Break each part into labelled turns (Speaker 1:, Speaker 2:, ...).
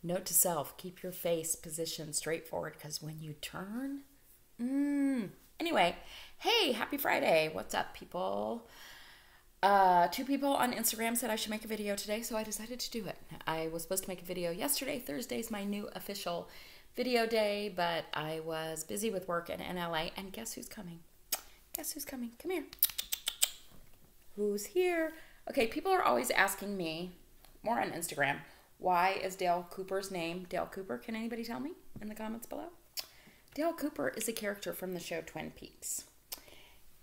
Speaker 1: Note to self, keep your face positioned straight forward because when you turn, Anyway, hey, happy Friday. What's up, people? Two people on Instagram said I should make a video today, so I decided to do it. I was supposed to make a video yesterday. Thursday's my new official video day, but I was busy with work in LA, and guess who's coming? Guess who's coming? Come here. Who's here? Okay, people are always asking me, more on Instagram, why is Dale Cooper's name Dale Cooper? Can anybody tell me in the comments below? Dale Cooper is a character from the show Twin Peaks.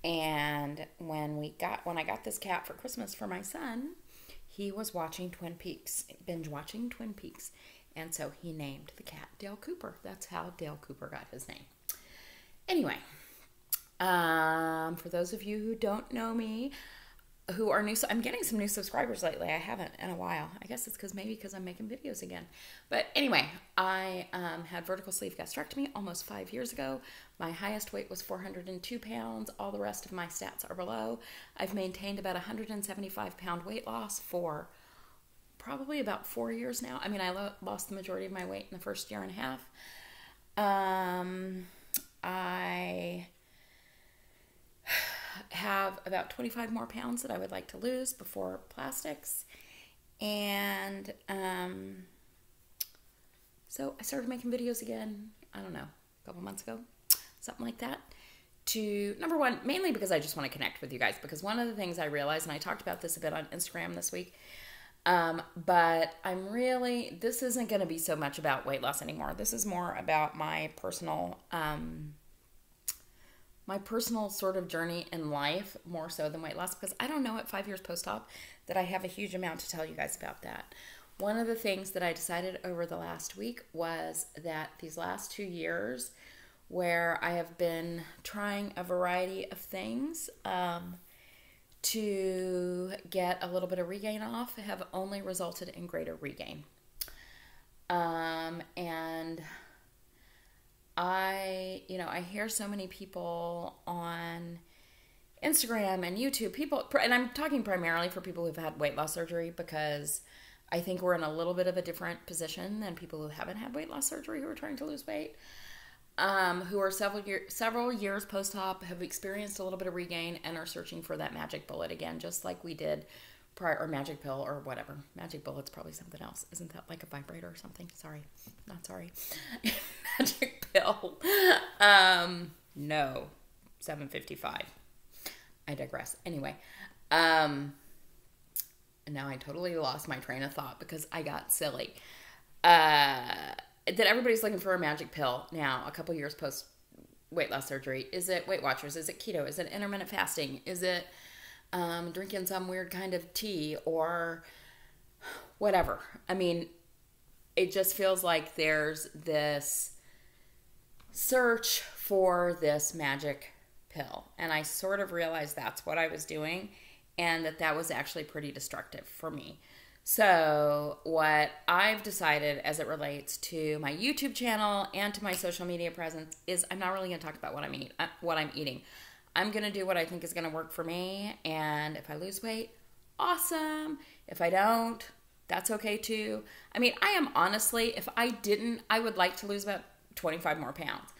Speaker 1: And when I got this cat for Christmas for my son, he was watching Twin Peaks, binge watching Twin Peaks. And so he named the cat Dale Cooper. That's how Dale Cooper got his name. Anyway, for those of you who don't know me, who are new, so I'm getting some new subscribers lately. I haven't in a while. I guess it's because I'm making videos again. But anyway, I had vertical sleeve gastrectomy almost 5 years ago. My highest weight was 402 pounds. All the rest of my stats are below. I've maintained about 175-pound weight loss for probably about 4 years now. I mean, I lost the majority of my weight in the first year and a half. I have about 25 more pounds that I would like to lose before plastics. And so I started making videos again, I don't know, a couple months ago, something like that. Number one, mainly because I just want to connect with you guys, because one of the things I realized, and I talked about this a bit on Instagram this week, but this isn't going to be so much about weight loss anymore. This is more about my personal sort of journey in life, more so than weight loss, because I don't know at 5 years post-op that I have a huge amount to tell you guys about that. One of the things that I decided over the last week was that these last 2 years, where I have been trying a variety of things to get a little bit of regain off, have only resulted in greater regain. And I hear so many people on Instagram and YouTube, and I'm talking primarily for people who've had weight loss surgery, because I think we're in a little bit of a different position than people who haven't had weight loss surgery who are trying to lose weight, who are several years post-op, have experienced a little bit of regain, and are searching for that magic bullet again, just like we did prior, or magic pill, or whatever. Magic bullet's probably something else. Isn't that like a vibrator or something? Sorry. Not sorry. Magic pill. No. 7:55. I digress. Anyway. Now I totally lost my train of thought because I got silly. That everybody's looking for a magic pill now, a couple years post weight loss surgery. Is it Weight Watchers? Is it keto? Is it intermittent fasting? Is it drinking some weird kind of tea or whatever? I mean, it just feels like there's this search for this magic pill. And I sort of realized that's what I was doing, and that was actually pretty destructive for me. So what I've decided as it relates to my YouTube channel and to my social media presence is I'm not really going to talk about what I'm eating. I'm going to do what I think is going to work for me. And if I lose weight, awesome. If I don't, that's okay too. I mean, I am honestly, if I didn't, I would like to lose about 25 more pounds.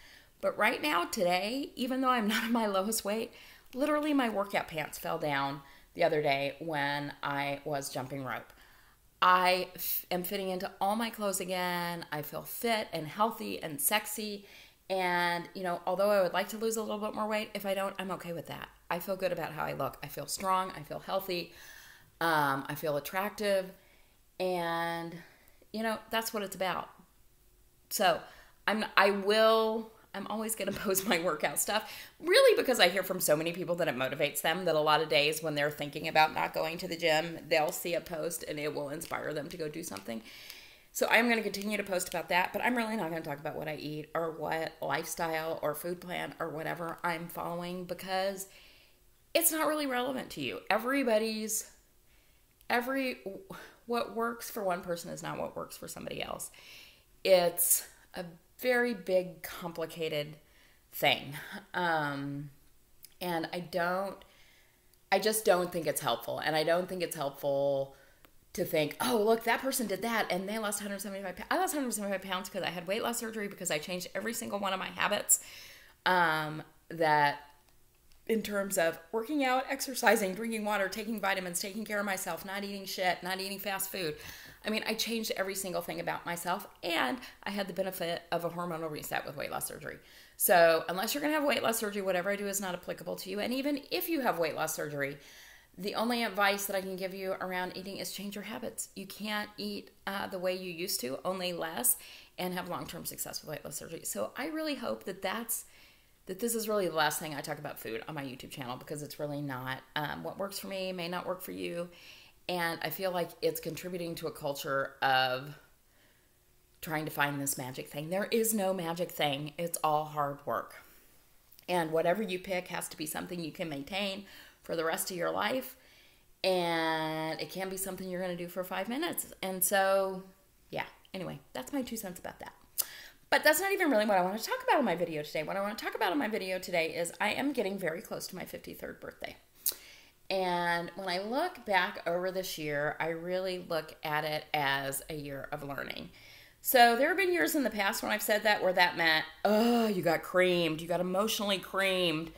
Speaker 1: But right now, today, even though I'm not at my lowest weight, literally my workout pants fell down the other day when I was jumping rope. I am fitting into all my clothes again. I feel fit and healthy and sexy. And, although I would like to lose a little bit more weight, if I don't, I'm okay with that. I feel good about how I look. I feel strong. I feel healthy. I feel attractive. And, that's what it's about. So I'm always going to post my workout stuff, really because I hear from so many people that it motivates them, that a lot of days when they're thinking about not going to the gym, they'll see a post and it will inspire them to go do something. So I'm going to continue to post about that, but I'm really not going to talk about what I eat or what lifestyle or food plan or whatever I'm following, because it's not really relevant to you. What works for one person is not what works for somebody else. It's a very big, complicated thing. And I just don't think it's helpful. And I don't think it's helpful to think, oh, look, that person did that and they lost 175 pounds. I lost 175 pounds because I had weight loss surgery, because I changed every single one of my habits, that in terms of working out, exercising, drinking water, taking vitamins, taking care of myself, not eating shit, not eating fast food. I mean, I changed every single thing about myself, and I had the benefit of a hormonal reset with weight loss surgery. So unless you're going to have weight loss surgery, whatever I do is not applicable to you. And even if you have weight loss surgery, the only advice that I can give you around eating is change your habits. You can't eat the way you used to, only less, and have long-term success with weight loss surgery. So I really hope that this is really the last thing I talk about food on my YouTube channel, because it's really not. What works for me may not work for you. And I feel like it's contributing to a culture of trying to find this magic thing. There is no magic thing. It's all hard work. And whatever you pick has to be something you can maintain for the rest of your life. And it can be something you're going to do for 5 minutes. And so, yeah. Anyway, that's my 2 cents about that. But that's not even really what I want to talk about in my video today. What I want to talk about in my video today is I am getting very close to my 53rd birthday. And when I look back over this year, I really look at it as a year of learning. So there have been years in the past when I've said that, where that meant, oh, you got creamed, you got emotionally creamed,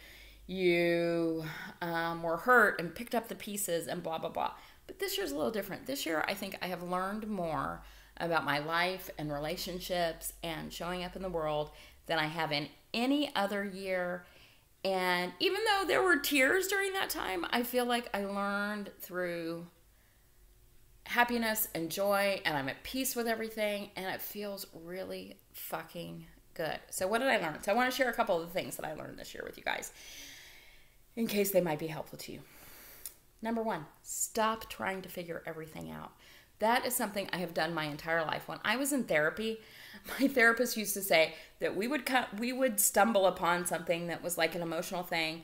Speaker 1: you were hurt and picked up the pieces and blah, blah, blah. But this year's a little different. This year, I think I have learned more about my life and relationships and showing up in the world than I have in any other year. And even though there were tears during that time, I feel like I learned through happiness and joy, and I'm at peace with everything, and it feels really fucking good. So what did I learn? So I want to share a couple of the things that I learned this year with you guys, in case they might be helpful to you. Number 1, stop trying to figure everything out. That is something I have done my entire life. When I was in therapy, my therapist used to say that we would stumble upon something that was like an emotional thing,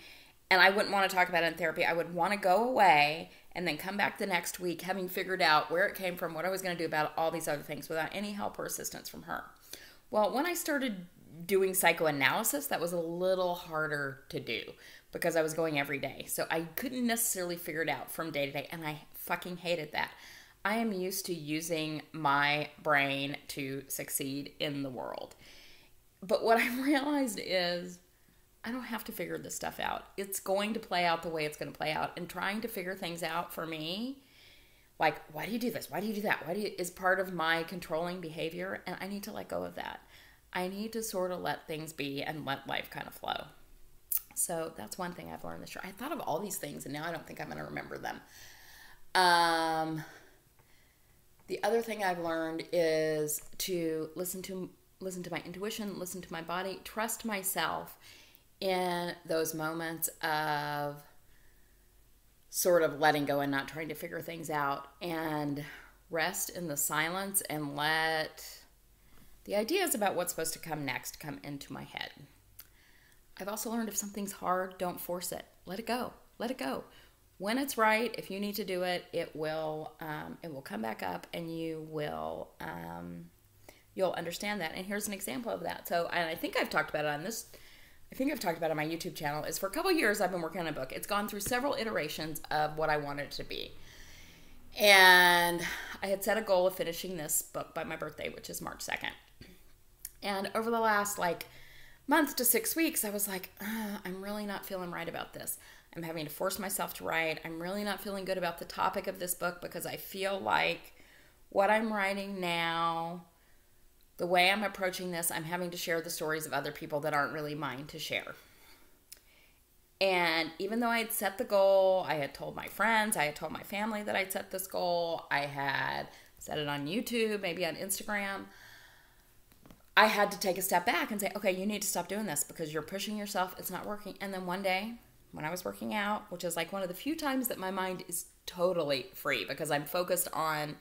Speaker 1: and I wouldn't want to talk about it in therapy. I would want to go away and then come back the next week having figured out where it came from, what I was going to do about all these other things, without any help or assistance from her. Well, when I started doing psychoanalysis, that was a little harder to do because I was going every day. So I couldn't necessarily figure it out from day to day, and I fucking hated that. I am used to using my brain to succeed in the world. But what I realized is I don't have to figure this stuff out. It's going to play out the way it's going to play out. And trying to figure things out for me, like, why do you do this? Why do you do that? Is part of my controlling behavior. And I need to let go of that. I need to sort of let things be and let life kind of flow. So that's one thing I've learned this year. I thought of all these things, and now I don't think I'm going to remember them. The other thing I've learned is to listen to my intuition, listen to my body, trust myself in those moments of sort of letting go and not trying to figure things out, and rest in the silence and let the ideas about what's supposed to come next come into my head. I've also learned if something's hard, don't force it. Let it go. Let it go. When it's right, if you need to do it, it will come back up, and you'll understand that. And here's an example of that. So, and I think I've talked about it on this. I think I've talked about it on my YouTube channel. Is for a couple of years I've been working on a book. It's gone through several iterations of what I want it to be, and I had set a goal of finishing this book by my birthday, which is March 2nd. And over the last month to 6 weeks, I was like, I'm really not feeling right about this. I'm having to force myself to write. I'm really not feeling good about the topic of this book, because I feel like what I'm writing now, the way I'm approaching this, I'm having to share the stories of other people that aren't really mine to share. And even though I had set the goal, I had told my friends, I had told my family that I'd set this goal, I had said it on YouTube, maybe on Instagram, I had to take a step back and say, okay, you need to stop doing this because you're pushing yourself. It's not working. And then one day, when I was working out, which is like one of the few times that my mind is totally free, because I'm focused on,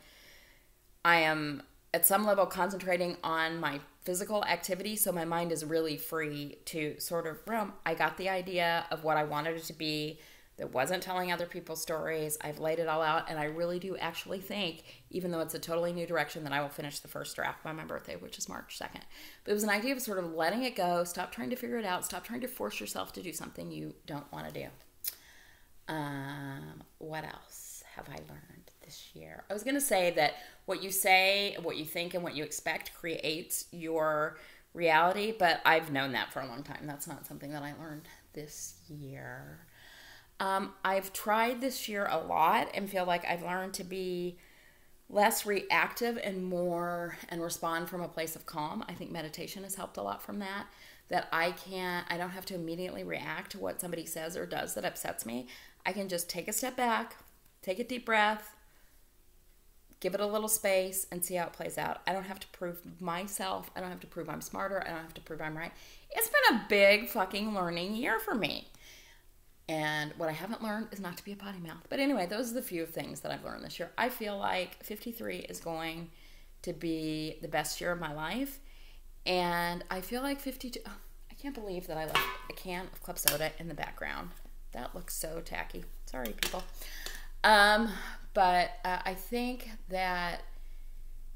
Speaker 1: I am at some level concentrating on my physical activity, so my mind is really free to sort of roam. I got the idea of what I wanted it to be that wasn't telling other people's stories. I've laid it all out, and I really do actually think, even though it's a totally new direction, that I will finish the first draft by my birthday, which is March 2nd. But it was an idea of sort of letting it go, stop trying to figure it out, stop trying to force yourself to do something you don't want to do. What else have I learned this this year. I was going to say that what you say, what you think, and what you expect creates your reality, but I've known that for a long time. That's not something that I learned this year. I've tried this year a lot and feel like I've learned to be less reactive and more and respond from a place of calm. I think meditation has helped a lot from that. That I don't have to immediately react to what somebody says or does that upsets me. I can just take a step back, take a deep breath, give it a little space, and see how it plays out. I don't have to prove myself. I don't have to prove I'm smarter. I don't have to prove I'm right. It's been a big fucking learning year for me. And what I haven't learned is not to be a potty mouth. But anyway, those are the few things that I've learned this year. I feel like 53 is going to be the best year of my life. And I feel like 52... Oh, I can't believe that I left a can of club soda in the background. That looks so tacky. Sorry, people. But I think that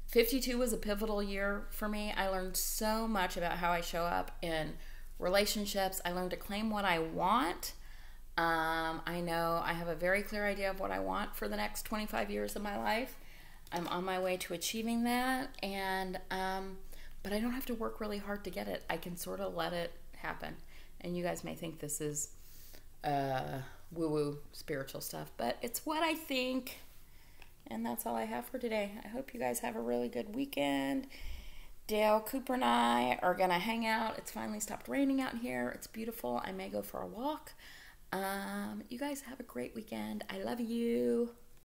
Speaker 1: 52 was a pivotal year for me. I learned so much about how I show up in relationships. I learned to claim what I want. I know I have a very clear idea of what I want for the next 25 years of my life. I'm on my way to achieving that, and but I don't have to work really hard to get it. I can sort of let it happen. And you guys may think this is woo-woo spiritual stuff, but it's what I think. And that's all I have for today. I hope you guys have a really good weekend. Dale, Cooper, and I are going to hang out. It's finally stopped raining out here. It's beautiful. I may go for a walk. You guys have a great weekend. I love you.